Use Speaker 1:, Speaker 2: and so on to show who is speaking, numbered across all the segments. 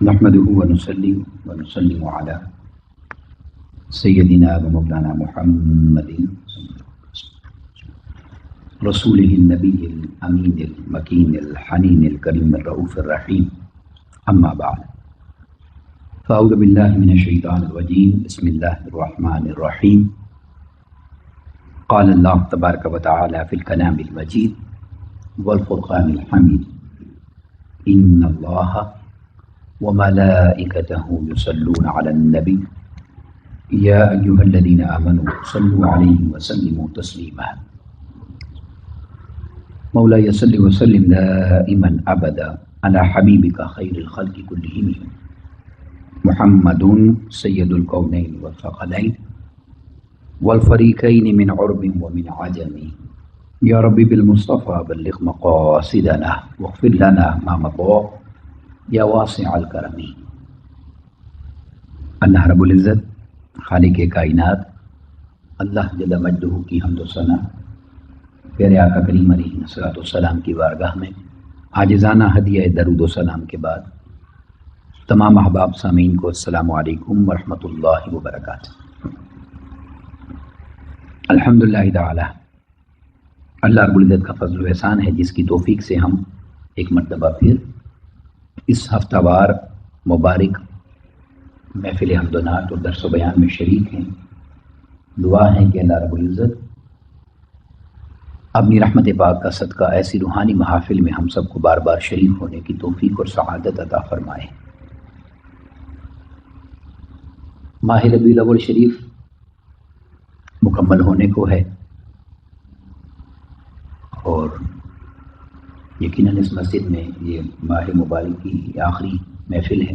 Speaker 1: نحمده ونصلي ونسلم على سيدنا ومولانا محمد رسوله النبي الأمين المكين الحنين الكريم الرؤوف الرحيم أما بعد فأعوذ بالله من الشيطان الرجيم بسم الله الرحمن الرحيم قال الله تبارك وتعالى في الكلام المجيد والفرقان الحميد إن الله وملائكته يصلون على النبي يا أيها الذين آمنوا صلوا عليه وسلموا تسليما مولاي صل وسلم دائما أبدا على حبيبك خير الخلق كلهم محمد سيد الكونين والثقلين والفريقين من عرب ومن عجم يا ربي بالمصطفى بلغ مقاصدنا واغفر لنا ما مضى یا واسع الکرم۔ اللہ رب العزت خالق کائنات اللہ جل مجدہ کی حمد و ثنا پیارے آقا کریم علیہ الصلوۃ والسلام کی بارگاہ میں عاجزانہ ہدیہ درود و سلام کے بعد تمام احباب سامعین کو السلام علیکم ورحمۃ اللہ وبرکاتہ۔ الحمدللہ تعالی اللہ رب العزت کا فضل و احسان ہے جس کی توفیق سے ہم ایک مرتبہ پھر اس ہفتہ وار مبارک محفل حمد و نعت اور درس و بیان میں شریک ہیں۔ دعا ہے کہ اللہ رب العزت اپنی رحمت پاک کا صدقہ ایسی روحانی محافل میں ہم سب کو بار بار شریک ہونے کی توفیق اور سعادت عطا فرمائے۔ ماہ ربیع الاول شریف مکمل ہونے کو ہے اور یقیناً اس مسجد میں یہ ماہ مبارک کی آخری محفل ہے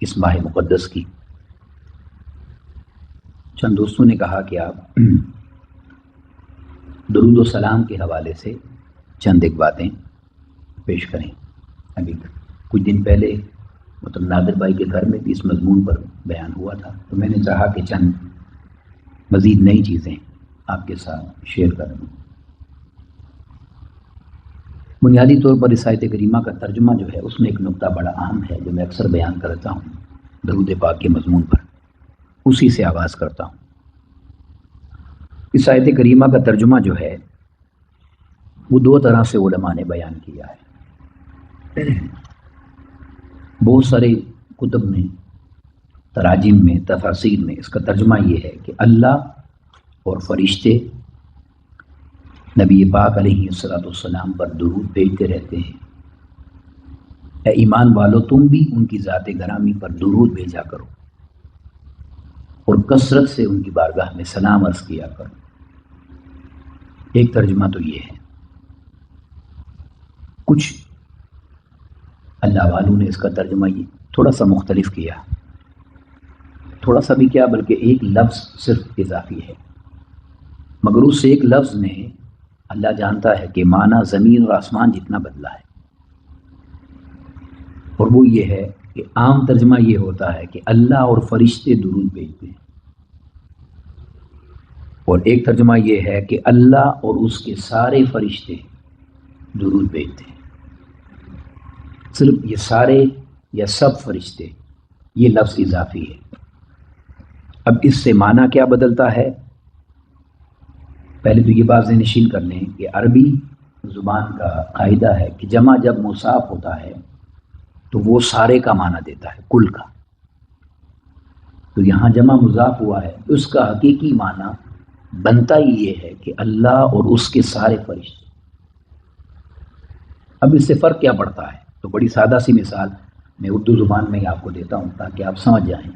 Speaker 1: اس ماہ مقدس کی۔ چند دوستوں نے کہا کہ آپ درود و سلام کے حوالے سے چند ایک باتیں پیش کریں۔ ابھی کچھ دن پہلے نادر بھائی کے گھر میں بھی اس مضمون پر بیان ہوا تھا، تو میں نے چاہا کہ چند مزید نئی چیزیں آپ کے ساتھ شیئر کر دوں۔ بنیادی طور پر اس آیت کریمہ کا ترجمہ جو ہے اس میں ایک نقطہ بڑا اہم ہے جو میں اکثر بیان کرتا ہوں درود پاک کے مضمون پر، اسی سے آغاز کرتا ہوں۔ اس آیت کریمہ کا ترجمہ جو ہے وہ دو طرح سے علماء نے بیان کیا ہے۔ بہت سارے کتب میں، تراجم میں، تفاسیر میں اس کا ترجمہ یہ ہے کہ اللہ اور فرشتے نبی پاک علیہ الصلوۃ والسلام پر درود بھیجتے رہتے ہیں، اے ایمان والو تم بھی ان کی ذات گرامی پر درود بھیجا کرو اور کثرت سے ان کی بارگاہ میں سلام عرض کیا کرو۔ ایک ترجمہ تو یہ ہے۔ کچھ اللہ والوں نے اس کا ترجمہ یہ تھوڑا سا مختلف کیا، تھوڑا سا بھی کیا بلکہ ایک لفظ صرف اضافی ہے، مگر اس ایک لفظ نے اللہ جانتا ہے کہ معنی زمین اور آسمان جتنا بدلا ہے، اور وہ یہ ہے کہ عام ترجمہ یہ ہوتا ہے کہ اللہ اور فرشتے درود بھیجتے ہیں، اور ایک ترجمہ یہ ہے کہ اللہ اور اس کے سارے فرشتے درود بھیجتے ہیں۔ صرف یہ سارے یا سب فرشتے، یہ لفظ اضافی ہے۔ اب اس سے معنی کیا بدلتا ہے؟ پہلے تو یہ بات ذہن نشین کر لیں کہ عربی زبان کا قاعدہ ہے کہ جمع جب مصاف ہوتا ہے تو وہ سارے کا معنی دیتا ہے، کل کا۔ تو یہاں جمع مضاف ہوا ہے، اس کا حقیقی معنی بنتا ہی یہ ہے کہ اللہ اور اس کے سارے فرشتے۔ اب اس سے فرق کیا پڑتا ہے؟ تو بڑی سادہ سی مثال میں اردو زبان میں آپ کو دیتا ہوں تاکہ آپ سمجھ جائیں۔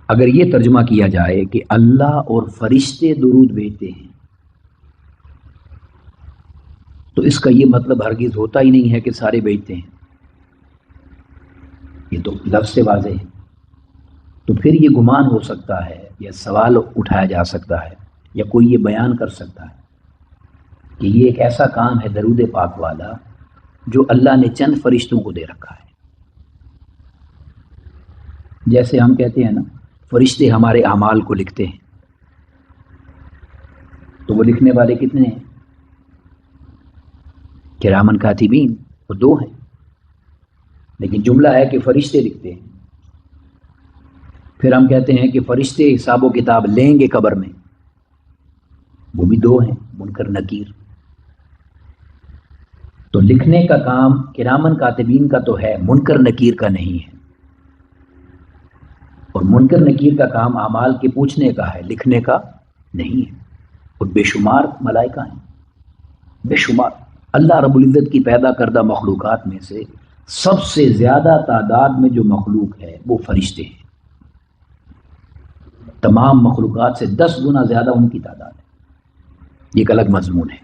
Speaker 1: اگر یہ ترجمہ کیا جائے کہ اللہ اور فرشتے درود بھیجتے ہیں تو اس کا یہ مطلب ہرگز ہوتا ہی نہیں ہے کہ سارے بھیجتے ہیں، یہ تو لفظ سے واضح ہے۔ تو پھر یہ گمان ہو سکتا ہے یا سوال اٹھایا جا سکتا ہے یا کوئی یہ بیان کر سکتا ہے کہ یہ ایک ایسا کام ہے درود پاک والا جو اللہ نے چند فرشتوں کو دے رکھا ہے۔ جیسے ہم کہتے ہیں نا فرشتے ہمارے اعمال کو لکھتے ہیں، تو وہ لکھنے والے کتنے ہیں؟ کرامن کاتبین، وہ دو ہیں، لیکن جملہ ہے کہ فرشتے لکھتے ہیں، پھر ہم کہتے ہیں کہ فرشتے حساب و کتاب لیں گے قبر میں، وہ بھی دو ہیں، منکر نکیر۔ تو لکھنے کا کام کرامن کاتبین کا تو ہے، منکر نکیر کا نہیں ہے، اور منکر نکیر کا کام اعمال کے پوچھنے کا ہے، لکھنے کا نہیں ہے۔ اور بے شمار ملائکہ ہیں، بے شمار۔ اللہ رب العزت کی پیدا کردہ مخلوقات میں سے سب سے زیادہ تعداد میں جو مخلوق ہے وہ فرشتے ہیں، تمام مخلوقات سے 10 گنا زیادہ ان کی تعداد ہے۔ یہ ایک الگ مضمون ہے،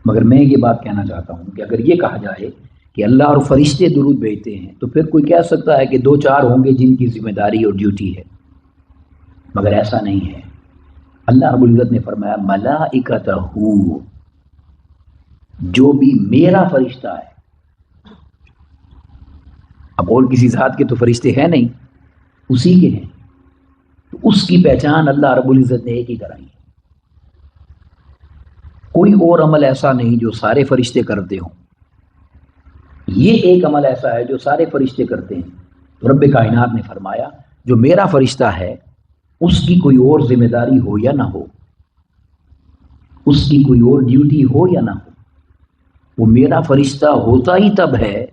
Speaker 1: مگر میں یہ بات کہنا چاہتا ہوں کہ اگر یہ کہا جائے کہ اللہ اور فرشتے درود بھیجتے ہیں تو پھر کوئی کہہ سکتا ہے کہ 2-4 ہوں گے جن کی ذمہ داری اور ڈیوٹی ہے، مگر ایسا نہیں ہے۔ اللہ رب العزت نے فرمایا ملائکتہ، جو بھی میرا فرشتہ ہے۔ اب اور کسی ذات کے تو فرشتے ہیں نہیں، اسی کے ہیں، تو اس کی پہچان اللہ رب العزت نے ایک ہی کرائی ہے۔ کوئی اور عمل ایسا نہیں جو سارے فرشتے کرتے ہوں، یہ ایک عمل ایسا ہے جو سارے فرشتے کرتے ہیں۔ تو رب کائنات نے فرمایا جو میرا فرشتہ ہے اس کی کوئی اور ذمہ داری ہو یا نہ ہو، اس کی کوئی اور ڈیوٹی ہو یا نہ ہو، وہ میرا فرشتہ ہوتا ہی تب ہے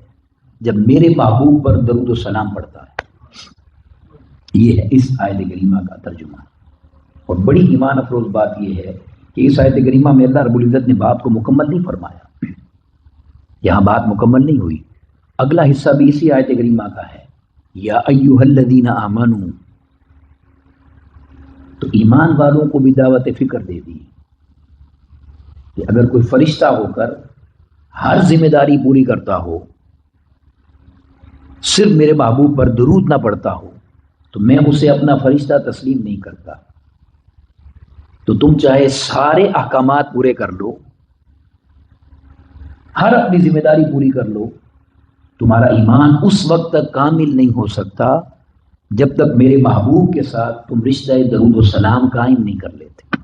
Speaker 1: جب میرے محبوب پر درود و سلام پڑتا ہے۔ یہ ہے اس آیت کریمہ کا ترجمہ۔ اور بڑی ایمان افروز بات یہ ہے کہ اس آیت کریمہ میں اللہ رب العزت نے بات کو مکمل نہیں فرمایا، یہاں بات مکمل نہیں ہوئی۔ اگلا حصہ بھی اسی آیت کریمہ کا ہے، یا ایھا الذین آمنوا، تو ایمان والوں کو بھی دعوت فکر دے دی کہ اگر کوئی فرشتہ ہو کر ہر ذمہ داری پوری کرتا ہو، صرف میرے محبوب پر درود نہ پڑتا ہو، تو میں اسے اپنا فرشتہ تسلیم نہیں کرتا۔ تو تم چاہے سارے احکامات پورے کر لو، ہر اپنی ذمہ داری پوری کر لو، تمہارا ایمان اس وقت تک کامل نہیں ہو سکتا جب تک میرے محبوب کے ساتھ تم رشتہ درود و سلام قائم نہیں کر لیتے۔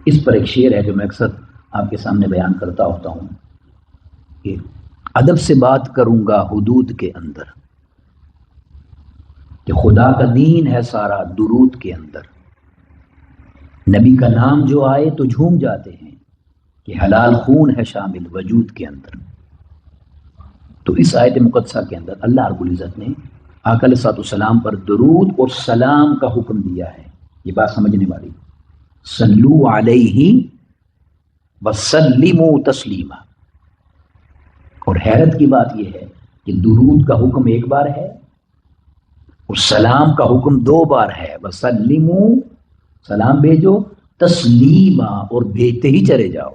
Speaker 1: اس پر ایک شعر ہے جو میں اکثر آپ کے سامنے بیان کرتا ہوتا ہوں کہ ادب سے بات کروں گا حدود کے اندر، کہ خدا کا دین ہے سارا درود کے اندر، نبی کا نام جو آئے تو جھوم جاتے ہیں، کہ حلال خون ہے شامل وجود کے اندر۔ تو اس آیت مقدسہ کے اندر اللہ رب العزت نے آقا علیہ الصلوۃ والسلام پر درود اور سلام کا حکم دیا ہے۔ یہ بات سمجھنے والی، صلو علیہ وسلموا تسلیما۔ اور حیرت کی بات یہ ہے کہ درود کا حکم ایک بار ہے اور سلام کا حکم 2 بار ہے، وسلموا، سلام بھیجو، تسلیما، اور بھیجتے ہی چلے جاؤ،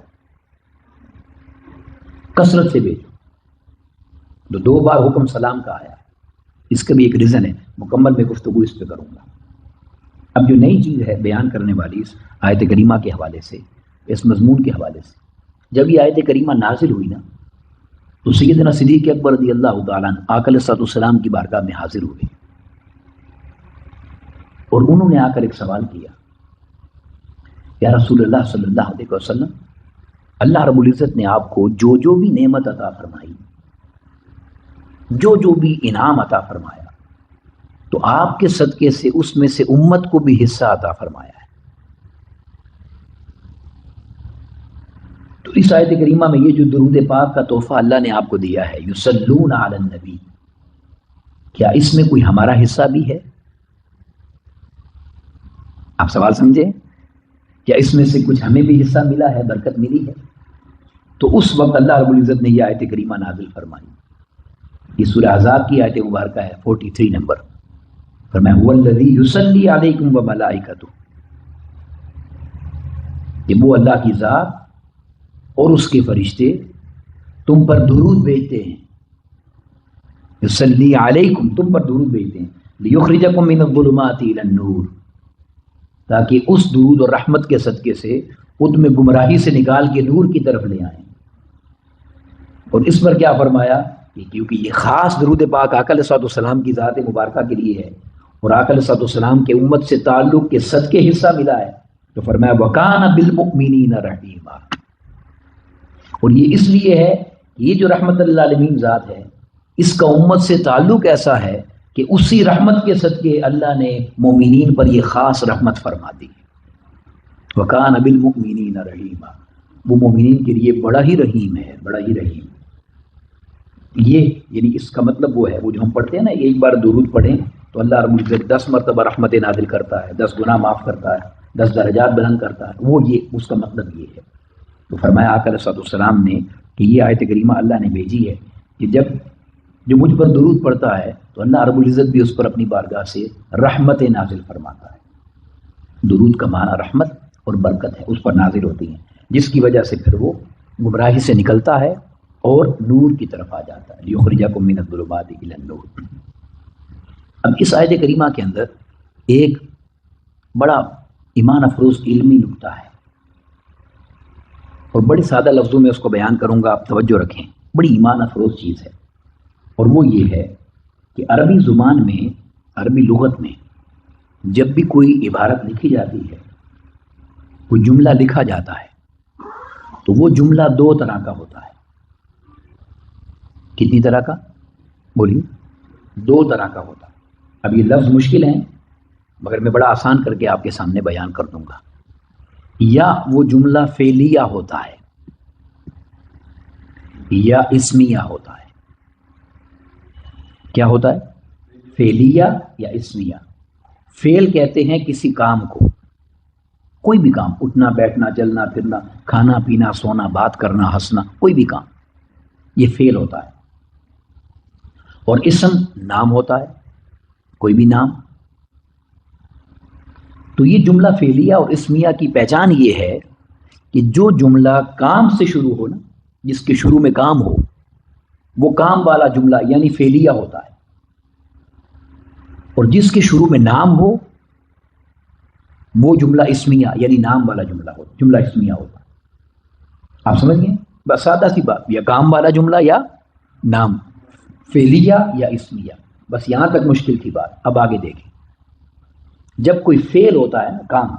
Speaker 1: کثرت سے بھیجو۔ تو 2 بار حکم سلام کا آیا، اس کا بھی ایک ریزن ہے، مکمل میں گفتگو اس پہ کروں گا۔ اب جو نئی چیز ہے بیان کرنے والی اس آیت کریمہ کے حوالے سے، اس مضمون کے حوالے سے، جب یہ آیت کریمہ نازل ہوئی نا تو سیدنا صدیق اکبر رضی اللہ تعالیٰ عنہ آقا علیہ الصلوۃ والسلام کی بارگاہ میں حاضر ہوئے، اور انہوں نے آ کر ایک سوال کیا، یا رسول اللہ صلی اللہ علیہ وسلم، اللہ رب العزت نے آپ کو جو بھی نعمت عطا فرمائی، جو بھی انعام عطا فرمایا، تو آپ کے صدقے سے اس میں سے امت کو بھی حصہ عطا فرمایا ہے۔ تو اس آیت کریمہ میں یہ جو درود پاک کا تحفہ اللہ نے آپ کو دیا ہے، یصلون علی النبی، کیا اس میں کوئی ہمارا حصہ بھی ہے؟ آپ سوال سمجھے، کیا اس میں سے کچھ ہمیں بھی حصہ ملا ہے، برکت ملی ہے؟ تو اس وقت اللہ رب العزت نے یہ آیت کریمہ نازل فرمائی۔ یہ سورہ احزاب کی آیت مبارکہ ہے، 43 نمبر، فرمایا هو الذی یصلی علیکم وملائکتہ، کہ وہ اللہ کی ذات اور اس کے فرشتے تم پر درود بھیجتے ہیں، یصلی علیکم، تم پر درود بھیجتے ہیں، لیخرجکم من الظلمات الی النور، تاکہ اس درود اور رحمت کے صدقے سے وہ تمہیں گمراہی سے نکال کے نور کی طرف لے آئیں۔ اور اس پر کیا فرمایا کہ کیونکہ یہ خاص درود پاک آقا علیہ الصلوۃ والسلام کی ذات مبارکہ کے لیے ہے اور آقا علیہ الصلوۃ والسلام کے امت سے تعلق کے صدقے حصہ ملا ہے، تو فرمایا وَكَانَ بِالْمُؤْمِنِينَ رَحِيمًا۔ اور یہ اس لیے ہے کہ یہ جو رحمت اللہ عالمین ذات ہے، اس کا امت سے تعلق ایسا ہے کہ اسی رحمت کے صدقے اللہ نے مومنین پر یہ خاص رحمت فرما دی. وَكَانَ بِالْمُؤْمِنِينَ رَحِيمًا، وہ مومنین کے لیے بڑا ہی رحیم ہے، بڑا ہی رحیم. یہ یعنی اس کا مطلب وہ ہے، وہ جو ہم پڑھتے ہیں نا، ایک بار درود پڑھیں تو اللہ رب العزت 10 مرتبہ رحمت نازل کرتا ہے، 10 گناہ معاف کرتا ہے، 10 درجات بلند کرتا ہے. وہ یہ اس کا مطلب یہ ہے. تو فرمایا آقا علیہ السلام نے کہ یہ آیت کریمہ اللہ نے بھیجی ہے کہ جو مجھ پر درود پڑتا ہے تو اللہ رب العزت بھی اس پر اپنی بارگاہ سے رحمت نازل فرماتا ہے. درود کا معنی رحمت اور برکت ہے، اس پر نازل ہوتی ہیں، جس کی وجہ سے پھر وہ گمراہی سے نکلتا ہے اور نور کی طرف آ جاتا ہے. لِيُخْرِجَكُم مِّنَ الظُّلُمَاتِ إِلَى النُّورِ. اب اس آیت کریمہ کے اندر ایک بڑا ایمان افروز علمی نکتہ ہے، اور بڑے سادہ لفظوں میں اس کو بیان کروں گا، آپ توجہ رکھیں. بڑی ایمان افروز چیز ہے، اور وہ یہ ہے کہ عربی زبان میں، عربی لغت میں جب بھی کوئی عبارت لکھی جاتی ہے، کوئی جملہ لکھا جاتا ہے، تو وہ جملہ 2 طرح کا ہوتا ہے. کتنی طرح کا؟ بولیے. 2 طرح کا ہوتا ہے. اب یہ لفظ مشکل ہیں مگر میں بڑا آسان کر کے آپ کے سامنے بیان کر دوں گا. یا وہ جملہ فعلیہ ہوتا ہے یا اسمیہ ہوتا ہے. کیا ہوتا ہے؟ فعلیہ یا اسمیہ. فعل کہتے ہیں کسی کام کو، کوئی بھی کام، اٹھنا بیٹھنا چلنا پھرنا، کھانا پینا سونا بات کرنا ہنسنا، کوئی بھی کام، یہ فعل ہوتا ہے. اور اسم نام ہوتا ہے، کوئی بھی نام. تو یہ جملہ فعلیہ اور اسمیہ کی پہچان یہ ہے کہ جو جملہ کام سے شروع ہو نا، جس کے شروع میں کام ہو، وہ کام والا جملہ یعنی فعلیہ ہوتا ہے. اور جس کے شروع میں نام ہو وہ جملہ اسمیہ یعنی نام والا جملہ اسمیہ ہوتا ہے. آپ سمجھ گئے؟ بس سادہ سی بات، یا کام والا جملہ یا نام، فعلیہ یا اسمیہ. بس یہاں تک مشکل تھی بات. اب آگے دیکھیں. جب کوئی فعل ہوتا ہے نا، کام،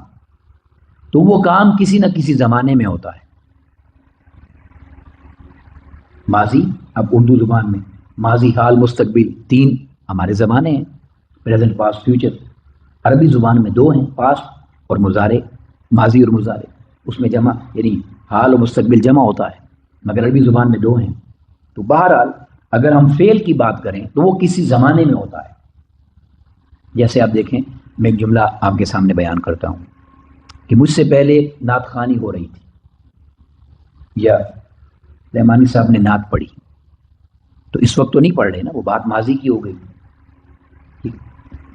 Speaker 1: تو وہ کام کسی نہ کسی زمانے میں ہوتا ہے. ماضی، اب اردو زبان میں ماضی، حال، مستقبل 3 ہمارے زمانے ہیں، پریزنٹ، پاسٹ، فیوچر. عربی زبان میں 2 ہیں، پاسٹ اور مضارع، ماضی اور مضارع. اس میں جمع یعنی حال و مستقبل جمع ہوتا ہے، مگر عربی زبان میں 2 ہیں. تو بہرحال اگر ہم فعل کی بات کریں تو وہ کسی زمانے میں ہوتا ہے. جیسے آپ دیکھیں، میں ایک جملہ آپ کے سامنے بیان کرتا ہوں کہ مجھ سے پہلے نعت خوانی ہو رہی تھی، یا رحمانی صاحب نے نعت پڑھی، تو اس وقت تو نہیں پڑھ رہے نا، وہ بات ماضی کی ہو گئی.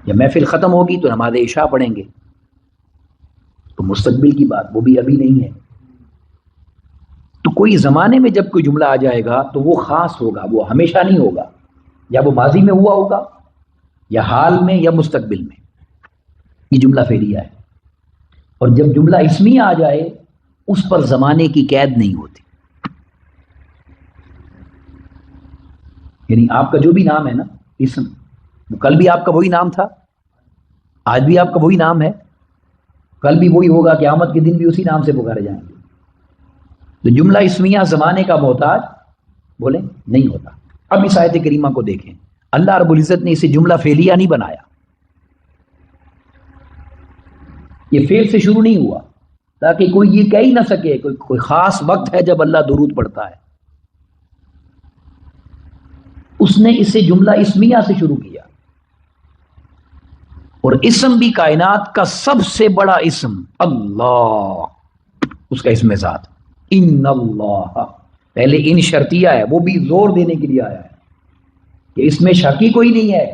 Speaker 1: یا محفل ختم ہوگی تو نماز عشاء پڑھیں گے، تو مستقبل کی بات، وہ بھی ابھی نہیں ہے. تو کوئی زمانے میں جب کوئی جملہ آ جائے گا تو وہ خاص ہوگا، وہ ہمیشہ نہیں ہوگا. یا وہ ماضی میں ہوا ہوگا، یا حال میں، یا مستقبل میں. یہ جملہ فعلیہ ہے. اور جب جملہ اسمیہ آ جائے اس پر زمانے کی قید نہیں ہوتی. یعنی آپ کا جو بھی نام ہے نا، اسم، وہ کل بھی آپ کا وہی نام تھا، آج بھی آپ کا وہی نام ہے، کل بھی وہی ہوگا، قیامت کے دن بھی اسی نام سے پکارے جائیں گے. تو جملہ اسمیہ زمانے کا محتاج بولیں نہیں ہوتا. اب اس آیت کریمہ کو دیکھیں. اللہ رب العزت نے اسے جملہ فعلیہ نہیں بنایا. یہ فعل سے شروع نہیں ہوا تاکہ کوئی یہ کہہ ہی نہ سکے کوئی خاص وقت ہے جب اللہ درود پڑھتا ہے. اس نے اسے جملہ اسمیہ سے شروع کیا. اور اسم بھی کائنات کا سب سے بڑا اسم اللہ، اس کا اسم ذات. ان اللہ، پہلے ان شرطیہ ہے، وہ بھی زور دینے کے لیے آیا ہے کہ اس میں شک ہی کوئی نہیں ہے.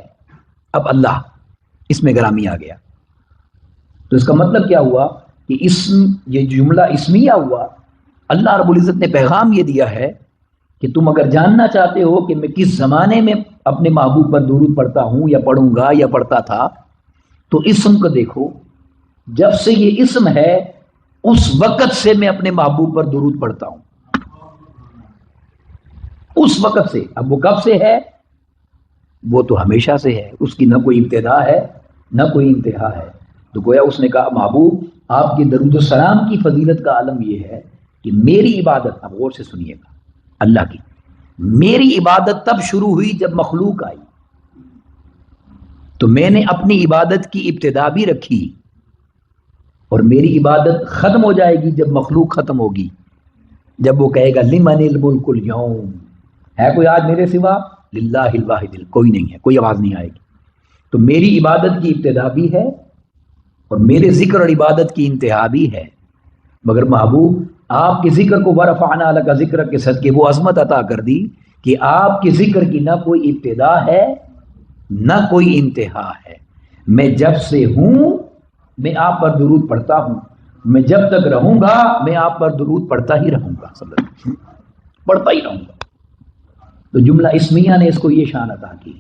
Speaker 1: اب اللہ اس میں گرامی آ گیا. تو اس کا مطلب کیا ہوا کہ اسم، یہ جملہ اسمیہ ہوا. اللہ رب العزت نے پیغام یہ دیا ہے کہ تم اگر جاننا چاہتے ہو کہ میں کس زمانے میں اپنے محبوب پر درود پڑھتا ہوں یا پڑھوں گا یا پڑھتا تھا، تو اسم کو دیکھو. جب سے یہ اسم ہے اس وقت سے میں اپنے محبوب پر درود پڑھتا ہوں، اس وقت سے. اب وہ کب سے ہے؟ وہ تو ہمیشہ سے ہے، اس کی نہ کوئی ابتدا ہے نہ کوئی انتہا ہے. تو گویا اس نے کہا محبوب آپ کے درود و سلام کی فضیلت کا عالم یہ ہے کہ میری عبادت، اب غور سے سنیے گا، اللہ کی میری عبادت تب شروع ہوئی جب مخلوق آئی. تو میں نے اپنی عبادت کی ابتدا بھی رکھی، اور میری عبادت ختم ہو جائے گی جب مخلوق ختم ہوگی، جب وہ کہے گا لمن الملک اليوم، ہے کوئی آج میرے سوا؟ للہ الواحد، کوئی نہیں ہے، کوئی آواز نہیں آئے گی۔ تو میری عبادت کی ابتدا بھی ہے اور میرے ذکر اور عبادت کی انتہا بھی ہے، مگر محبوب آپ کے ذکر کو ورفعنا لک ذکر کے صدقے وہ عظمت عطا کر دی کہ آپ کے ذکر کی نہ کوئی ابتدا ہے نہ کوئی انتہا ہے۔ میں جب سے ہوں میں آپ پر درود پڑھتا ہوں، میں جب تک رہوں گا میں آپ پر درود پڑھتا ہی رہوں گا، صلی اللہ علیہ وسلم، پڑھتا ہی رہوں گا۔ تو جملہ اسمیہ نے اس کو یہ شان عطا کی۔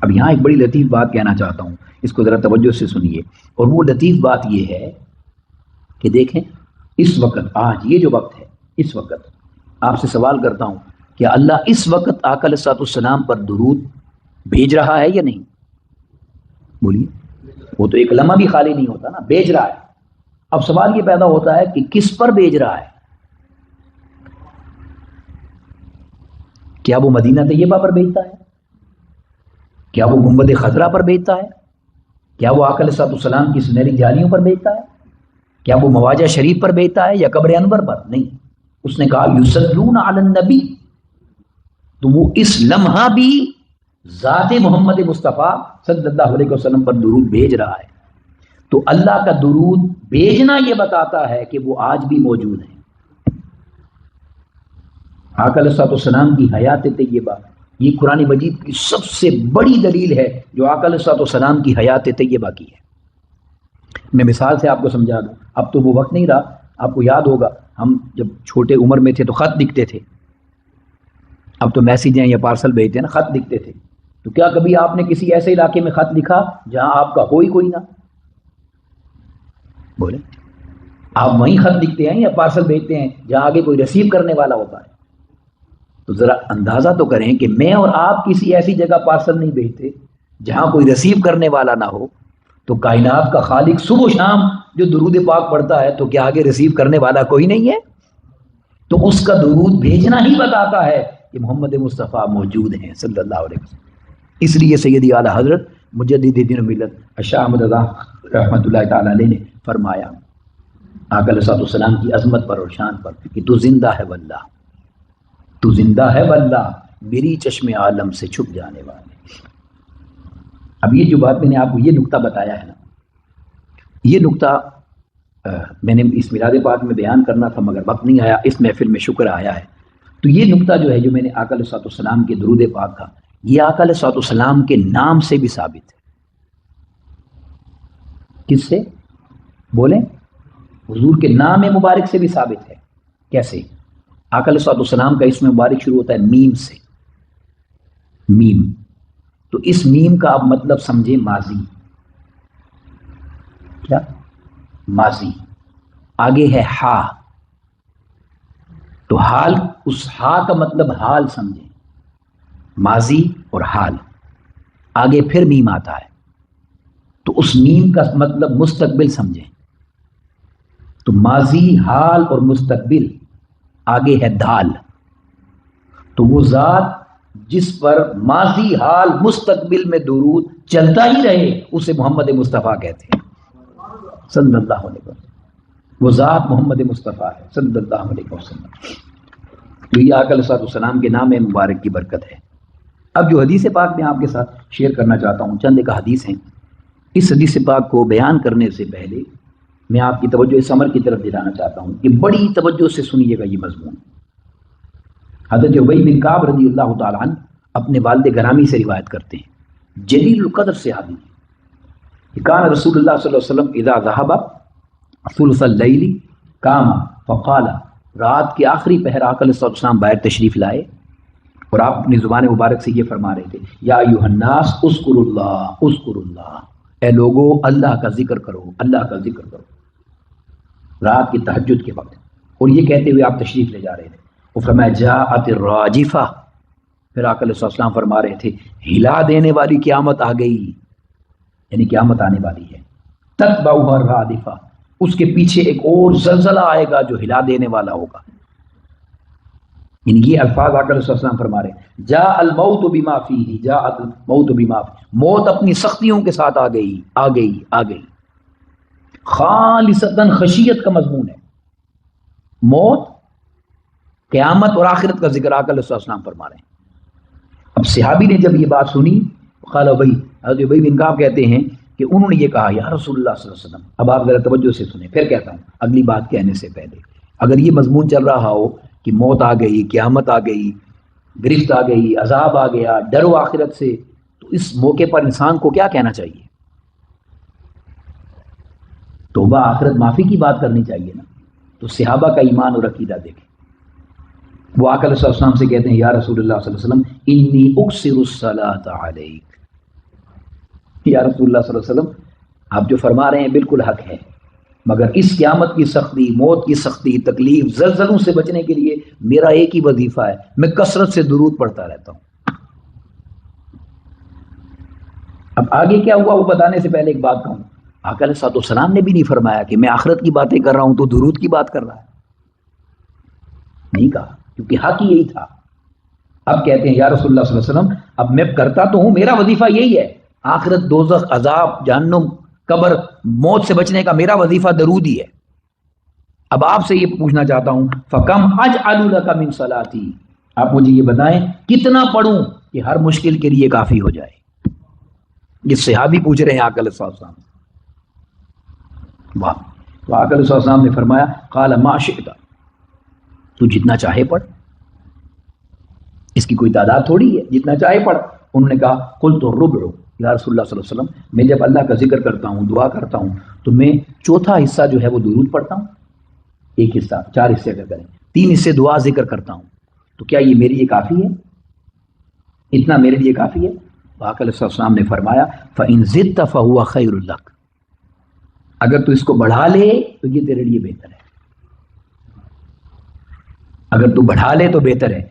Speaker 1: اب یہاں ایک بڑی لطیف بات کہنا چاہتا ہوں، اس کو ذرا توجہ سے سنیے، اور وہ لطیف بات یہ ہے کہ دیکھیں اس وقت، آج یہ جو وقت ہے، اس وقت آپ سے سوال کرتا ہوں کہ اللہ اس وقت آقا علیہ الصلوۃ والسلام پر درود بھیج رہا ہے یا نہیں؟ بولیے، وہ تو ایک لمحہ بھی خالی نہیں ہوتا نا، بھیج رہا ہے۔ اب سوال یہ پیدا ہوتا ہے کہ کس پر بھیج رہا ہے؟ کیا وہ مدینہ طیبہ پر بھیجتا ہے؟ کیا وہ گنبد خضرا پر بھیجتا ہے؟ کیا وہ آقا علیہ الصلوۃ والسلام کی سنہری جالیوں پر بھیجتا ہے؟ کیا وہ مواجہ شریف پر بھیجتا ہے یا قبر انور پر؟ نہیں، اس نے کہا یصلون علی النبی، تو وہ اس لمحہ بھی ذات محمد مصطفیٰ صلی اللہ علیہ وسلم پر درود بھیج رہا ہے۔ تو اللہ کا درود بھیجنا یہ بتاتا ہے کہ وہ آج بھی موجود ہے۔ آقا علیہ الصلوۃ والسلام کی حیات طیبہ یہ قرآن مجید کی سب سے بڑی دلیل ہے جو آقا علیہ الصلوۃ والسلام کی حیات طیبہ کی ہے۔ میں مثال سے آپ کو سمجھا دوں، اب تو وہ وقت نہیں رہا، آپ کو یاد ہوگا ہم جب چھوٹے عمر میں تھے تو خط لکھتے تھے، اب تو میسیج ہیں یا پارسل بھیجتے ہیں نا، خط لکھتے تھے۔ تو کیا کبھی آپ نے کسی ایسے علاقے میں خط لکھا جہاں آپ کا کوئی نہ؟ بولے، آپ وہیں خط لکھتے ہیں یا پارسل بھیجتے ہیں جہاں آگے کوئی ریسیو کرنے والا ہوتا ہے؟ تو ذرا اندازہ تو کریں کہ میں اور آپ کسی ایسی جگہ پارسل نہیں بھیجتے جہاں کوئی ریسیو کرنے والا نہ ہو، تو کائنات کا خالق صبح و شام جو درود پاک پڑھتا ہے تو کیا آگے ریسیو کرنے والا کوئی نہیں ہے؟ تو اس کا درود بھیجنا ہی بتاتا ہے کہ محمد مصطفیٰ موجود ہیں صلی اللہ علیہ وسلم۔ اس لیے سیدی اعلیٰ حضرت مجدد دین و ملت شاہ احمد رضا رحمۃ اللہ تعالی علیہ نے فرمایا آقا علیہ الصلوۃ والسلام کی عظمت پر اور شان پر کہ تو زندہ ہے واللہ، تو زندہ ہے واللہ، میری چشم عالم سے چھپ جانے والے۔ اب یہ جو بات میں نے آپ کو یہ نقطہ بتایا ہے نا، یہ نقطہ میں نے اس میلاد پاک میں بیان کرنا تھا مگر وقت نہیں آیا، اس محفل میں شکر آیا ہے۔ تو یہ نقطہ جو ہے جو میں نے آقا علیہ الصلوۃ والسلام کے درود پاک کا، یہ آقا علیہ الصلوۃ والسلام کے نام سے بھی ثابت ہے۔ کس سے؟ بولیں، حضور کے نام مبارک سے بھی ثابت ہے۔ کیسے؟ آقا علیہ الصلوۃ والسلام کا اسم مبارک شروع ہوتا ہے میم سے، میم، تو اس میم کا آپ مطلب سمجھیں ماضی۔ کیا؟ ماضی۔ آگے ہے ہا، تو حال، اس ہا کا مطلب حال سمجھیں، ماضی اور حال۔ آگے پھر میم آتا ہے تو اس میم کا مطلب مستقبل سمجھیں، تو ماضی، حال اور مستقبل۔ آگے ہے دال، تو وہ ذات جس پر ماضی، حال، مستقبل میں درود چلتا ہی رہے اسے محمد مصطفیٰ کہتے ہیں صلی اللہ علیہ وسلم۔ وہ ذات محمد مصطفیٰ ہے صلی اللہ علیہ وسلم۔ تو یہ آقا علیہ الصلوۃ والسلام کے نام مبارک کی برکت ہے۔ اب جو حدیث پاک میں آپ کے ساتھ شیئر کرنا چاہتا ہوں، چند ایک حدیث ہیں۔ اس حدیث پاک کو بیان کرنے سے پہلے میں آپ کی توجہ اس عمر کی طرف دلانا چاہتا ہوں کہ بڑی توجہ سے سنیے گا یہ مضمون۔ حضرت ابی بن کعب رضی اللہ تعالی عنہ اپنے والد گرامی سے روایت کرتے ہیں، جلیل القدر صحابی کہ کان رسول اللہ صلی اللہ علیہ وسلم اذا ذهب ثلث اللیل قام فقال، رات کے آخری پہر آقا علیہ السلام باہر تشریف لائے اور آپ اپنی زبان مبارک سے یہ فرما رہے تھے، یا ایھا الناس اذکروا اللہ اذکروا اللہ، اے لوگو اللہ کا ذکر کرو، اللہ کا ذکر کرو، رات کی تہجد کے وقت۔ اور یہ کہتے ہوئے آپ تشریف لے جا رہے تھے، وہ فرمایا جاءت الراجفہ، پھر آقا علیہ السلام فرما رہے تھے ہلا دینے والی قیامت آ گئی، یعنی قیامت آنے والی ہے، تتبعها الرادفہ، اس کے پیچھے ایک اور زلزلہ آئے گا جو ہلا دینے والا ہوگا۔ یعنی یہ الفاظ آقا علیہ السلام فرما رہے ہیں، جاء الموت بما فیہ، جاء الموت بما فیہ، موت اپنی سختیوں کے ساتھ آ گئی آ گئی آ گئی۔ خالصتاً خشیت کا مضمون ہے، موت، قیامت اور آخرت کا ذکر آقا علیہ السلام فرما رہے ہیں۔ اب صحابی نے جب یہ بات سنی، قال ابی، حضرت ابی بن کعب کہتے ہیں کہ انہوں نے یہ کہا، یا رسول اللہ صلی اللہ علیہ وسلم، اب آپ ذرا توجہ سے سنیں، پھر کہتا ہوں اگلی بات کہنے سے پہلے، اگر یہ مضمون چل رہا ہو کہ موت آ گئی، قیامت آ گئی، گرفت آ گئی، عذاب آ گیا، ڈر و آخرت سے، تو اس موقع پر انسان کو کیا کہنا چاہیے؟ توبہ آخرت معافی کی بات کرنی چاہیے نا۔ تو صحابہ کا ایمان اور عقیدہ دیکھیں، وہ آقا علیہ السلام سے کہتے ہیں، یا رسول اللہ صلی اللہ علیہ وسلم انی اکثر الصلاۃ علیک، یا رسول اللہ صلی اللہ علیہ وسلم آپ جو فرما رہے ہیں بالکل حق ہے، مگر اس قیامت کی سختی، موت کی سختی، تکلیف، زلزلوں سے بچنے کے لیے میرا ایک ہی وظیفہ ہے، میں کثرت سے درود پڑھتا رہتا ہوں۔ اب آگے کیا ہوا وہ بتانے سے پہلے ایک بات کہوں، آقا علیہ السلام نے بھی نہیں فرمایا کہ میں آخرت کی باتیں کر رہا ہوں تو درود کی بات کر رہا ہے، نہیں کہا، کیونکہ حق یہی تھا۔ اب کہتے ہیں یا رسول اللہ صلی اللہ علیہ وسلم اب میں کرتا تو ہوں، میرا وظیفہ یہی ہے، آخرت، دوزخ، عذاب، جہنم، قبر، موت سے بچنے کا میرا وظیفہ درود ہی ہے۔ اب آپ سے یہ پوچھنا چاہتا ہوں، فَكَمْ أَجْعَلُ لَكَ مِنْ صَلَاتِي، آپ مجھے یہ بتائیں کتنا پڑھوں کہ ہر مشکل کے لیے کافی ہو جائے؟ یہ صحابی پوچھ رہے ہیں آقا علیہ السلام سے۔ واہ، تو آقا علیہ السلام نے فرمایا، قال ما شئت، تو جتنا چاہے پڑھ، اس کی کوئی تعداد تھوڑی ہے، جتنا چاہے پڑھ۔ انہوں نے کہا قلت الربع، یا رسول اللہ صلی اللہ علیہ وسلم میں جب اللہ کا ذکر کرتا ہوں، دعا کرتا ہوں، تو میں چوتھا حصہ جو ہے وہ درود پڑھتا ہوں، ایک حصہ، 4 حصے اگر کریں، 3 حصے دعا ذکر کرتا ہوں، تو کیا یہ میرے لیے کافی ہے؟ اتنا میرے لیے کافی ہے؟ تو آقا علیہ السلام نے فرمایا فَإِن زِدْتَ فَهُوَ خَيْرٌ لَكَ، اگر تو اس کو بڑھا لے تو یہ تیرے لیے بہتر ہے، اگر تو بڑھا لے تو بہتر ہے۔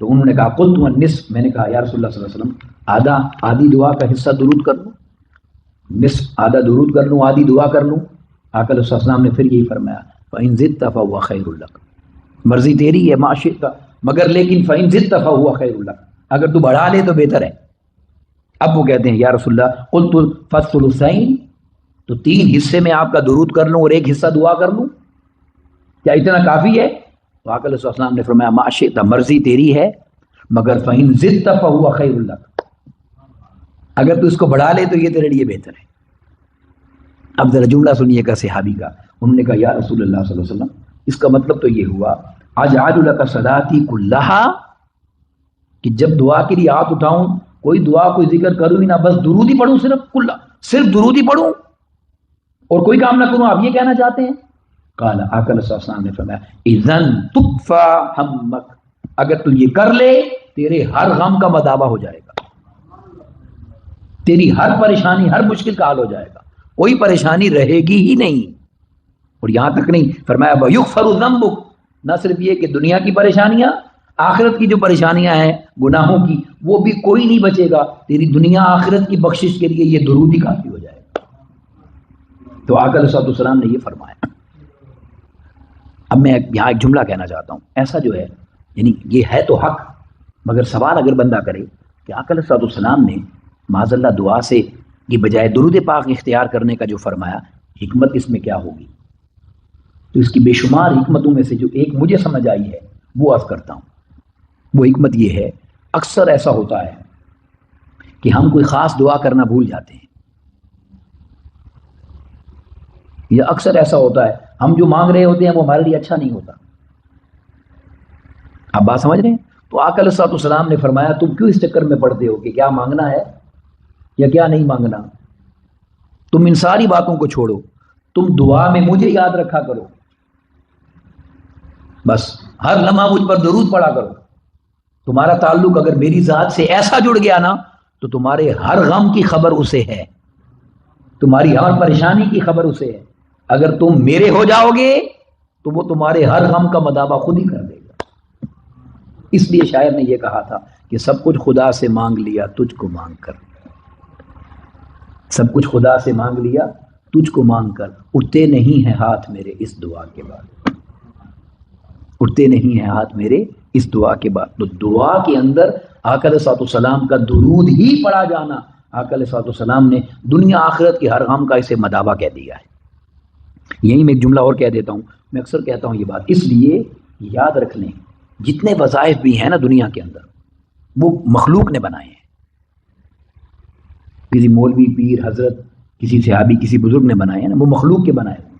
Speaker 1: تو انہوں نے کہا قلت والنصف، میں نے کہا یا رسول اللہ صلی اللہ علیہ وسلم آدھی دعا کا حصہ درود کر لوں، نصف آدھا درود کر لوں، آدھی دعا کر لوں؟ آقا علیہ السلام نے پھر یہی فرمایا فَإِن زِدْتَ فَهُوَ خَيْرٌ لَكَ، مرضی تیری ہے، ما شئت، مگر لیکن فَإِن زِدْتَ فَهُوَ خَيْرٌ لَكَ، اگر تو بڑھا لے تو بہتر ہے۔ اب وہ کہتے ہیں یا رسول اللہ قلت فالثلثین، تو 3 حصے میں آپ کا درود کر لوں اور ایک حصہ دعا کر لوں، کیا اتنا کافی ہے؟ تو آقا علیہ السلام نے فرمایا ما شئت، مرضی تیری ہے، مگر فَإِن زِدْتَ فَهُوَ خَيْرٌ لَكَ، اگر تو اس کو بڑھا لے تو یہ تیرے لیے بہتر ہے۔ اب ذرا جملہ سنیے گا صحابی کا، انہوں نے کہا یا رسول اللہ صلی اللہ علیہ وسلم اس کا مطلب تو یہ ہوا اجعل لک صلاتی کلھا، کہ جب دعا کے لیے ہاتھ اٹھاؤں کوئی دعا کوئی ذکر کروں ہی نہ، بس درود ہی پڑھوں، صرف درود ہی پڑھوں اور کوئی کام نہ کروں، آپ یہ کہنا چاہتے ہیں؟ قال، آقا علیہ السلام نے فرمایا اذن تکفا ہمک، اگر تو یہ کر لے تیرے ہر غم کا مداوع ہو جائے گا، تیری ہر پریشانی، ہر مشکل کا حل ہو جائے گا، کوئی پریشانی رہے گی ہی نہیں۔ اور یہاں تک نہیں، فرمایا وَيُغْفَرُ ذَنْبُكَ، نہ صرف یہ کہ دنیا کی پریشانیاں، آخرت کی جو پریشانیاں ہیں گناہوں کی، وہ بھی کوئی نہیں بچے گا، تیری دنیا آخرت کی بخشش کے لیے یہ درود ہی کافی ہو جائے گا۔ تو آقا علیہ السلام نے یہ فرمایا۔ اب میں یہاں ایک جملہ کہنا چاہتا ہوں، ایسا جو ہے یعنی یہ ہے تو حق، مگر سوال اگر بندہ کرے کہ آقا علیہ السلام نے معاذ اللہ دعا سے کی بجائے درود پاک اختیار کرنے کا جو فرمایا، حکمت اس میں کیا ہوگی؟ تو اس کی بے شمار حکمتوں میں سے جو ایک مجھے سمجھ آئی ہے وہ عرض کرتا ہوں۔ وہ حکمت یہ ہے، اکثر ایسا ہوتا ہے کہ ہم کوئی خاص دعا کرنا بھول جاتے ہیں، یا اکثر ایسا ہوتا ہے ہم جو مانگ رہے ہوتے ہیں وہ ہمارے لیے اچھا نہیں ہوتا۔ آپ بات سمجھ رہے ہیں؟ تو آقا علیہ السلام نے فرمایا تم کیوں اس چکر میں پڑتے ہو کہ کیا مانگنا ہے یا کیا نہیں مانگنا؟ تم ان ساری باتوں کو چھوڑو، تم دعا میں مجھے یاد رکھا کرو، بس ہر لمحہ مجھ پر درود پڑھا کرو۔ تمہارا تعلق اگر میری ذات سے ایسا جڑ گیا نا تو تمہارے ہر غم کی خبر اسے ہے، تمہاری ہر پریشانی کی خبر اسے ہے۔ اگر تم میرے ہو جاؤ گے تو وہ تمہارے ہر غم کا مداوع خود ہی کر دے گا۔ اس لیے شاعر نے یہ کہا تھا کہ سب کچھ خدا سے مانگ لیا تجھ کو مانگ کر، سب کچھ خدا سے مانگ لیا تجھ کو مانگ کر، اٹھتے نہیں ہیں ہاتھ میرے اس دعا کے بعد، اٹھتے نہیں ہیں ہاتھ میرے اس دعا کے بعد تو دعا کے اندر آقا علیہ الصلوۃ والسلام کا درود ہی پڑھا جانا، آقا علیہ الصلوۃ والسلام نے دنیا آخرت کے ہر غم کا اسے مداوع کہہ دیا ہے۔ یہی میں ایک جملہ اور کہہ دیتا ہوں، میں اکثر کہتا ہوں یہ بات، اس لیے یاد رکھ لیں جتنے وظائف بھی ہیں نا دنیا کے اندر وہ مخلوق نے بنائے ہیں، کسی مولوی پیر حضرت کسی صحابی کسی بزرگ نے بنائے ہیں نا، وہ مخلوق کے بنائے ہیں۔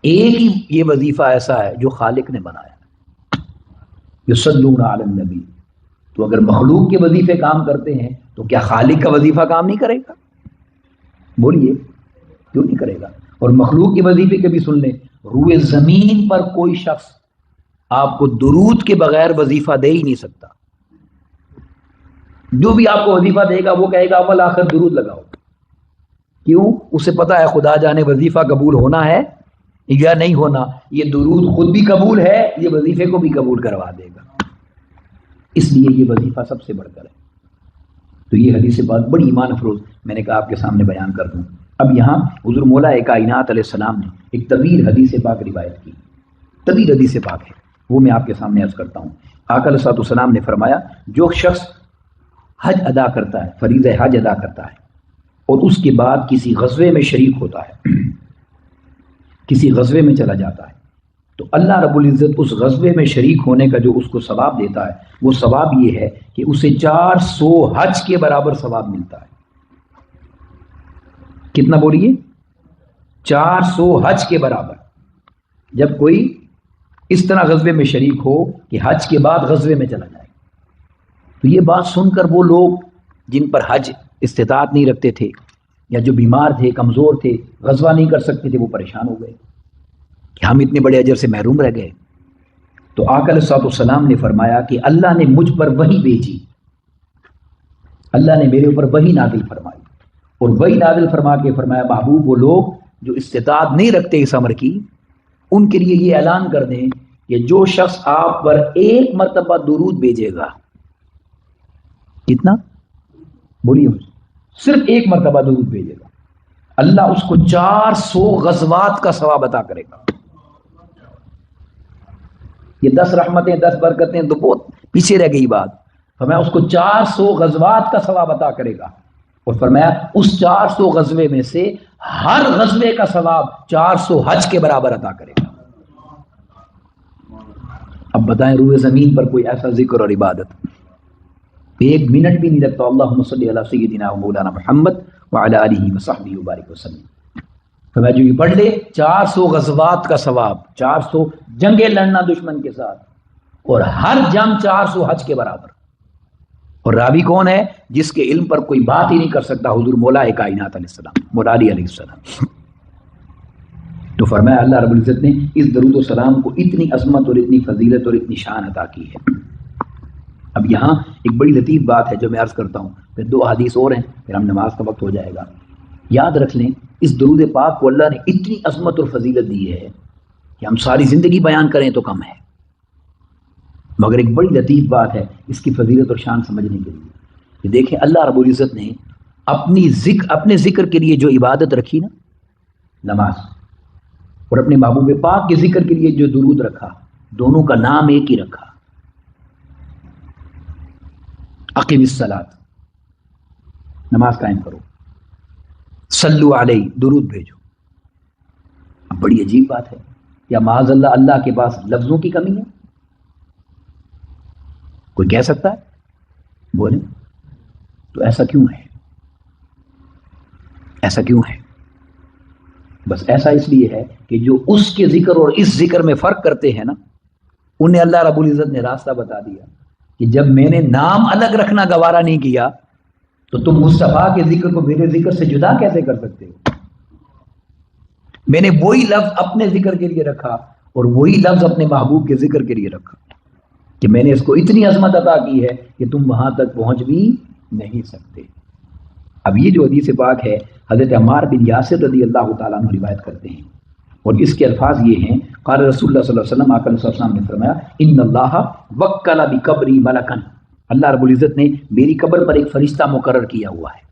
Speaker 1: ایک ہی یہ وظیفہ ایسا ہے جو خالق نے بنایا، یصلون علی النبی۔ تو اگر مخلوق کے وظیفے کام کرتے ہیں تو کیا خالق کا وظیفہ کام نہیں کرے گا؟ بولیے کیوں نہیں کرے گا؟ اور مخلوق کے وظیفے کے بھی سن لیں، روئے زمین پر کوئی شخص آپ کو درود کے بغیر وظیفہ دے ہی نہیں سکتا۔ جو بھی آپ کو وظیفہ دے گا وہ کہے گا اول آخر درود لگاؤ۔ کیوں؟ اسے پتا ہے خدا جانے وظیفہ قبول ہونا ہے یا نہیں ہونا، یہ درود خود بھی قبول ہے، یہ وظیفے کو بھی قبول کروا دے گا، اس لیے یہ وظیفہ سب سے بڑھ کر ہے۔ تو یہ حدیث بات بڑی ایمان افروز میں نے کہا آپ کے سامنے بیان کر دوں۔ اب یہاں حضور مولا کائنات علیہ السلام نے ایک طویل حدیث پاک روایت کی، طویل حدیث پاک ہے، وہ میں آپ کے سامنے عرض کرتا ہوں۔ آقا علیہ السلام نے فرمایا جو شخص حج ادا کرتا ہے، فریضہ حج ادا کرتا ہے اور اس کے بعد کسی غزوے میں شریک ہوتا ہے، کسی غزوے میں چلا جاتا ہے، تو اللہ رب العزت اس غزوے میں شریک ہونے کا جو اس کو ثواب دیتا ہے وہ ثواب یہ ہے کہ اسے 400 حج کے برابر ثواب ملتا ہے۔ کتنا بولیے؟ 400 حج کے برابر۔ جب کوئی اس طرح غزوے میں شریک ہو کہ حج کے بعد غزوے میں چلا جائے، تو یہ بات سن کر وہ لوگ جن پر حج استطاعت نہیں رکھتے تھے یا جو بیمار تھے، کمزور تھے، غزوہ نہیں کر سکتے تھے، وہ پریشان ہو گئے کہ ہم اتنے بڑے اجر سے محروم رہ گئے۔ تو آقا علیہ السلام نے فرمایا کہ اللہ نے مجھ پر وحی بھیجی، اللہ نے میرے اوپر وحی نازل فرمائی، اور وحی نازل فرما کے فرمایا محبوب وہ لوگ جو استطاعت نہیں رکھتے اس امر کی، ان کے لیے یہ اعلان کر دیں کہ جو شخص آپ پر ایک مرتبہ درود بھیجے گا، کتنا بولیے؟ صرف ایک مرتبہ درود بھیجے گا، اللہ اس کو 400 غزوات کا ثواب عطا کرے گا۔ یہ 10 رحمتیں 10 برکتیں تو بہت پیچھے رہ گئی بات، فرمایا اس کو 400 غزوات کا ثواب عطا کرے گا، اور فرمایا اس 400 غزوے میں سے ہر غزوے کا ثواب 400 حج کے برابر عطا کرے گا۔ اب بتائیں روئے زمین پر کوئی ایسا ذکر اور عبادت ایک منٹ بھی نہیں لگتا، اللہم صلی علی سیدنا و مولانا محمد وعلی آلہ وصحبہ وبارک وسلم۔ فرمایا جو یہ پڑھ لے 400 غزوات کا ثواب، 400 جنگیں لڑنا دشمن کے ساتھ، اور ہر جنگ 400 حج کے برابر۔ اور راوی کون ہے؟ جس کے علم پر کوئی بات ہی نہیں کر سکتا، حضور مولا کائنات علیہ السلام، مولا علی علیہ السلام۔ تو فرمایا اللہ رب العزت نے اس درود و سلام کو اتنی عظمت اور اتنی فضیلت اور اتنی شان عطا کی ہے۔ اب یہاں ایک بڑی لطیف بات ہے جو میں عرض کرتا ہوں، پھر 2 حدیث اور ہیں، پھر ہم نماز کا وقت ہو جائے گا۔ یاد رکھ لیں اس درود پاک کو اللہ نے اتنی عظمت اور فضیلت دی ہے کہ ہم ساری زندگی بیان کریں تو کم ہے، مگر ایک بڑی لطیف بات ہے اس کی فضیلت اور شان سمجھنے کے لیے کہ دیکھیں اللہ رب العزت نے اپنے ذکر کے لیے جو عبادت رکھی نا، نماز، اور اپنے محبوب پاک کے ذکر کے لیے جو درود رکھا، دونوں کا نام ایک ہی رکھا، اقیم الصلاۃ، نماز قائم کرو، صلو علیہ، درود بھیجو۔ اب بڑی عجیب بات ہے، یا معاذ اللہ اللہ کے پاس لفظوں کی کمی ہے؟ کوئی کہہ سکتا ہے؟ بولیں تو ایسا کیوں ہے؟ ایسا کیوں ہے؟ بس ایسا اس لیے ہے کہ جو اس کے ذکر اور اس ذکر میں فرق کرتے ہیں نا، انہیں اللہ رب العزت نے راستہ بتا دیا کہ جب میں نے نام الگ رکھنا گوارا نہیں کیا تو تم مصطفیٰ کے ذکر کو میرے ذکر سے جدا کیسے کر سکتے ہو؟ میں نے وہی لفظ اپنے ذکر کے لیے رکھا اور وہی لفظ اپنے محبوب کے ذکر کے لیے رکھا کہ میں نے اس کو اتنی عظمت عطا کی ہے کہ تم وہاں تک پہنچ بھی نہیں سکتے۔ اب یہ جو حدیث پاک ہے حضرت عمار بن یاسر رضی اللہ تعالیٰ عنہ روایت کرتے ہیں، اور اس کے الفاظ یہ ہیں، قال رسول اللہ صلی اللہ علیہ وسلم، آقا صلی اللہ علیہ وسلم نے فرمایا، ان اللہ وکل بقبری ملکن، اللہ رب العزت نے میری قبر پر ایک فرشتہ مقرر کیا ہوا ہے،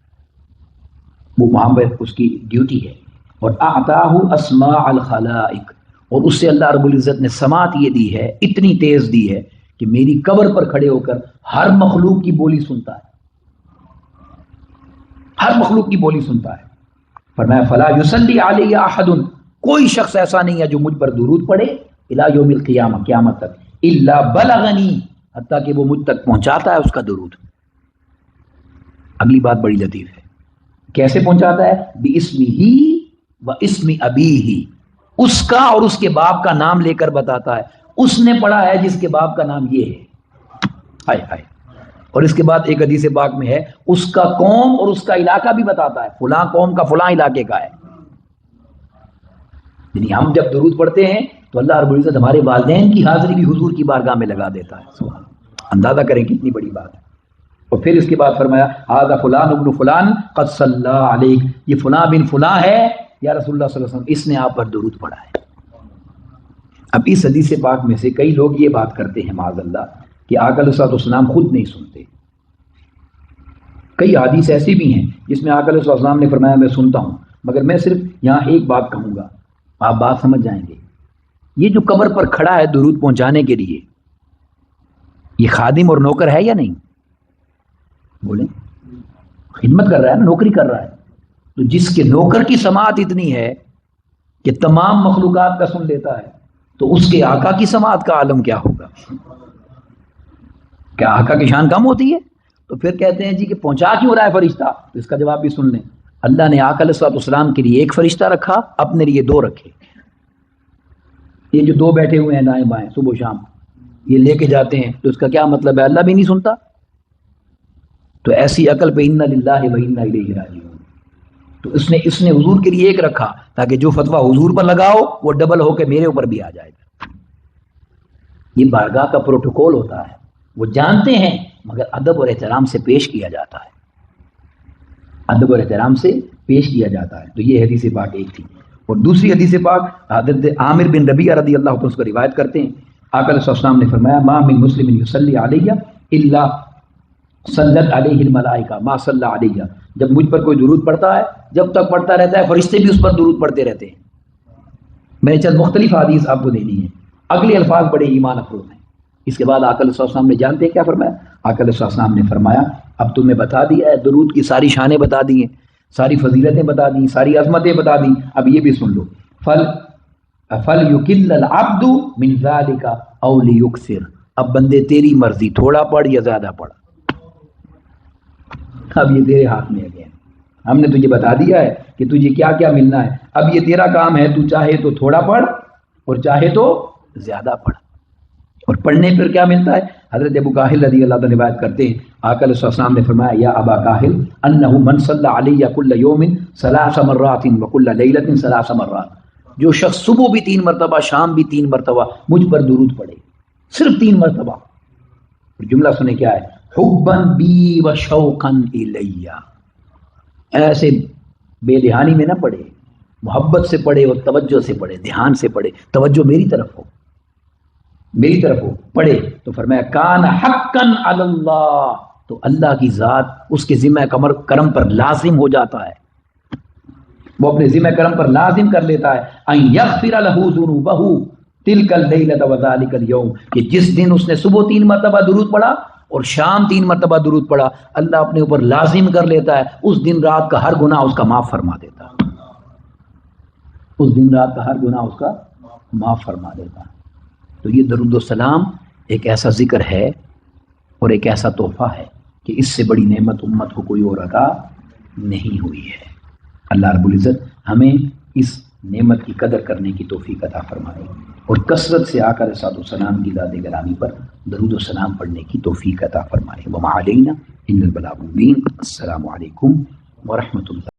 Speaker 1: وہ وہاں پر اس کی ڈیوٹی ہے، اور اعطاہ اسماء الخلائق، اور اس سے اللہ رب العزت نے سماعت یہ دی ہے، اتنی تیز دی ہے کہ میری قبر پر کھڑے ہو کر ہر مخلوق کی بولی سنتا ہے، ہر مخلوق کی بولی سنتا ہے۔ فرمایا فلا یصلی علی احد، کوئی شخص ایسا نہیں ہے جو مجھ پر درود پڑھے الی یوم القیامہ، قیامت تک، الا بلغنی، حتیٰ کہ وہ مجھ تک پہنچاتا ہے اس کا درود۔ اگلی بات بڑی لطیف ہے، کیسے پہنچاتا ہے؟ باسمہ و اسم ابیہ، اس کا اور اس کے باپ کا نام لے کر بتاتا ہے، اس نے پڑھا ہے جس کے باپ کا نام یہ ہے، ہائے ہائے۔ اور اس کے بعد ایک حدیث پاک میں ہے اس کا قوم اور اس کا علاقہ بھی بتاتا ہے، فلاں قوم کا فلاں علاقے کا ہے۔ یعنی ہم جب درود پڑھتے ہیں تو اللہ رب العزت ہمارے والدین کی حاضری بھی حضور کی بارگاہ میں لگا دیتا ہے، سبحان اللہ۔ اندازہ کریں کتنی بڑی بات ہے۔ اور پھر اس کے بعد فرمایا ھذا فلان ابن فلان قد صلی علیک، یہ فلاں بن فلاں ہے یا رسول اللہ صلی اللہ علیہ وسلم، اس نے آپ پر درود پڑھا ہے۔ اب اس حدیث پاک میں سے کئی لوگ یہ بات کرتے ہیں معاذ اللہ کہ آقا علیہ الصلوۃ والسلام خود نہیں سنتے۔ کئی حدیث ایسی بھی ہیں جس میں آقا علیہ الصلوۃ والسلام نے فرمایا میں سنتا ہوں، مگر میں صرف یہاں ایک بات کہوں گا، آپ بات سمجھ جائیں گے۔ یہ جو قبر پر کھڑا ہے درود پہنچانے کے لیے، یہ خادم اور نوکر ہے یا نہیں؟ بولیں، خدمت کر رہا ہے نا، نوکری کر رہا ہے۔ تو جس کے نوکر کی سماعت اتنی ہے کہ تمام مخلوقات کا سن لیتا ہے، تو اس کے آقا کی سماعت کا عالم کیا ہوگا؟ کیا آقا کی شان کم ہوتی ہے؟ تو پھر کہتے ہیں جی کہ پہنچا کیوں رہا ہے فرشتہ؟ تو اس کا جواب بھی سن لیں۔ اللہ نے آقا علیہ الصلوۃ والسلام کے لیے ایک فرشتہ رکھا، اپنے لیے دو رکھے۔ یہ جو دو بیٹھے ہوئے ہیں دائیں بائیں صبح و شام، یہ لے کے جاتے ہیں، تو اس کا کیا مطلب ہے؟ اللہ بھی نہیں سنتا؟ تو ایسی عقل پہ انا للہ و انا الیہ راجعون۔ تو اس نے حضور کے لیے ایک رکھا تاکہ جو فتویٰ حضور پر لگاؤ وہ ڈبل ہو کے میرے اوپر بھی آ جائے گا۔ یہ بارگاہ کا پروٹوکول ہوتا ہے، وہ جانتے ہیں مگر ادب اور احترام سے پیش کیا جاتا ہے، ادب اور احترام سے پیش کیا جاتا ہے۔ تو یہ حدیث پاک ایک تھی۔ اور دوسری حدیث پاک حضرت عامر بن ربیعہ رضی اللہ عنہ اس کو روایت کرتے ہیں، آقا علیہ السلام نے فرمایا ما من مسلم یصلی علیہ الا صلت علیہ الملائکہ ما صلی علیہ، جب مجھ پر کوئی درود پڑھتا ہے، جب تک پڑھتا رہتا ہے فرشتے بھی اس پر درود پڑھتے رہتے ہیں۔ میں نے چند مختلف حدیث آپ کو دینی ہے، اگلے الفاظ بڑے ایمان افروز ہیں۔ اس کے بعد آقا علیہ السلام نے جانتے ہیں کیا فرمایا؟ آقا علیہ السلام نے فرمایا اب تمہیں بتا دیا ہے، درود کی ساری شانیں بتا دی ہیں، ساری فضیلتیں بتا دی، ساری عظمتیں بتا دی، اب یہ بھی سن لو۔ فَلْيُكِلَّ الْعَبْدُ مِنْ ذَلِكَ أَوْ لِيُكْثِرْ، اب بندے تیری مرضی، تھوڑا پڑھ یا زیادہ پڑھ، اب یہ تیرے ہاتھ میں ہے۔ ہم نے تجھے بتا دیا ہے کہ تجھے کیا کیا ملنا ہے، اب یہ تیرا کام ہے، تو چاہے تو تھوڑا پڑھ اور چاہے تو زیادہ پڑھ۔ اور پڑھنے پر کیا ملتا ہے؟ حضرت ابو کاہل رضی اللہ عنہ روایت کرتے ہیں، آقا علیہ السلام نے فرمایا یا ابا کاہل انہ من صلی علیہ کل یوم ثلاث مرات وکل لیلۃ ثلاث مرات، جو شخص صبح بھی 3 مرتبہ شام بھی 3 مرتبہ مجھ پر درود پڑھے، صرف 3 مرتبہ۔ اور جملہ سنے کیا ہے؟ حبا بی و شوقا الیہ، ایسے بے دہانی میں نہ پڑھے، محبت سے پڑھے اور توجہ سے پڑھے، دھیان سے پڑھے، توجہ میری طرف ہو، میری طرف ہو پڑھے۔ تو فرمایا کان حقا علی اللہ، تو اللہ کی ذات اس کے ذمہ کرم پر لازم ہو جاتا ہے، وہ اپنے ذمہ کرم پر لازم کر لیتا ہے ان یغفر له ذنوبہ تلک اللیلۃ وذلک اليوم، کہ جس دن اس نے صبح 3 مرتبہ درود پڑھا اور شام 3 مرتبہ درود پڑھا، اللہ اپنے اوپر لازم کر لیتا ہے اس دن رات کا ہر گناہ اس کا معاف فرما دیتا ہے، اس دن رات کا ہر گناہ اس کا معاف فرما دیتا ہے۔ تو یہ درود و سلام ایک ایسا ذکر ہے اور ایک ایسا تحفہ ہے کہ اس سے بڑی نعمت امت کو کوئی اور عطا نہیں ہوئی ہے۔ اللہ رب العزت ہمیں اس نعمت کی قدر کرنے کی توفیق عطا فرمائے اور کثرت سے آقا علیہ السلام کی ذات گرامی پر درود و سلام پڑھنے کی توفیق عطا فرمائے۔ وما علینا الا البلاغ المبین۔ السلام علیکم ورحمۃ اللہ۔